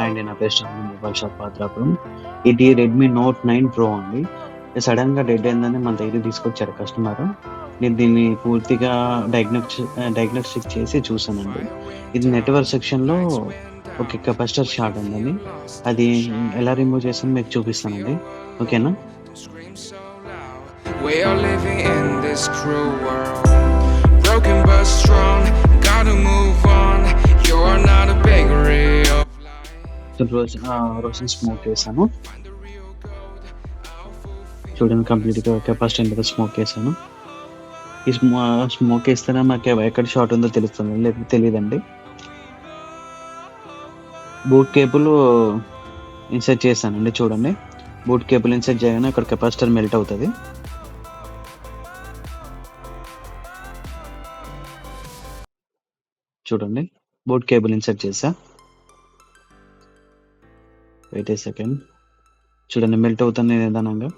Hi అండి. నా పేరు శ్రావణ్. Mobile shop Patrapuram. ఇది రెడ్మీ నోట్ 9 ప్రో అండి. సడెన్‌గా డెడ్ అయిందని మన దగ్గరికి తీసుకొచ్చారు కస్టమర్. నేను దీన్ని పూర్తిగా డయాగ్నోస్టిక్ చేసి చూసానండి. ఇది నెట్వర్క్ సెక్షన్‌లో ఒక కెపాసిటర్ షార్ట్ అయిందండి. అది ఎలా రిమూవ్ చేసానో మీకు చూపిస్తానండి. ఓకేనా? We are living in this cruel world, broken but strong, gotta move on. You are not a bakery of రోజు స్మోక్ చేశాను. చూడండి కంప్లీట్‌గా కెపాసిటర్ మీద స్మోక్ చేశాను. ఈ స్మోక్ వేస్తేనే మాకు ఎక్కడ షార్ట్ ఉందో తెలుస్తుంది. లేకపోతే తెలీదండి. బూట్ కేబుల్ ఇన్సర్ట్ చేశానండి. చూడండి బూట్ కేబుల్ ఇన్సర్ట్ చేయగానే అక్కడ కెపాసిటర్ మెల్ట్ అవుతుంది. చూడండి బూట్ కేబుల్ ఇన్సర్ట్ చేసా. వెయిట్ ఏ సెకండ్. చూడండి మెల్ట్ అవుతుంది నిదానంగా.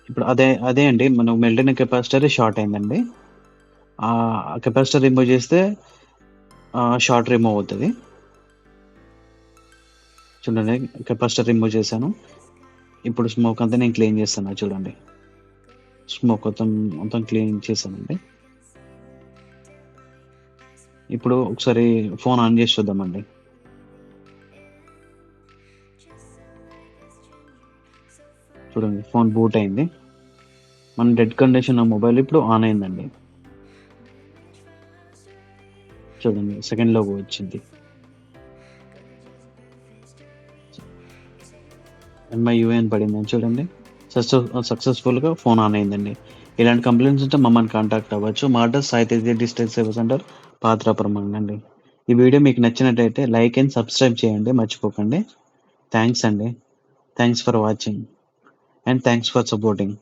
ఇప్పుడు అదే అండి మనం మెల్ట్ అయిన కెపాసిటర్ షార్ట్ అయిందండి. ఆ కెపాసిటర్ రిమూవ్ చేస్తే షార్ట్ రిమూవ్ అవుతుంది. చూడండి కెపాసిటర్ రిమూవ్ చేశాను. ఇప్పుడు స్మోక్ అంతా నేను క్లీన్ చేస్తాను. చూడండి స్మోక్ మొత్తం క్లీన్ చేశానండి. ఇప్పుడు ఒకసారి ఫోన్ ఆన్ చేసి చూద్దామండి. చూడండి ఫోన్ బూట్ అయింది. మన డెడ్ కండిషన్ మొబైల్ ఇప్పుడు ఆన్ అయిందండి. చూడండి సెకండ్ లోగో వచ్చింది. MIUI పడిందని చూడండి. సక్సెస్ఫుల్గా ఫోన్ ఆన్ అయిందండి. ఇలాంటి కంప్లైంట్స్ ఉంటే మమ్మల్ని కాంటాక్ట్ అవ్వచ్చు. మా address Sai Teja digital service centre, Patrapuram అండి. ఈ వీడియో మీకు నచ్చినట్టయితే లైక్ అండ్ సబ్స్క్రైబ్ చేయండి మర్చిపోకండి. థ్యాంక్స్ అండి. Thanks for watching and thanks for supporting.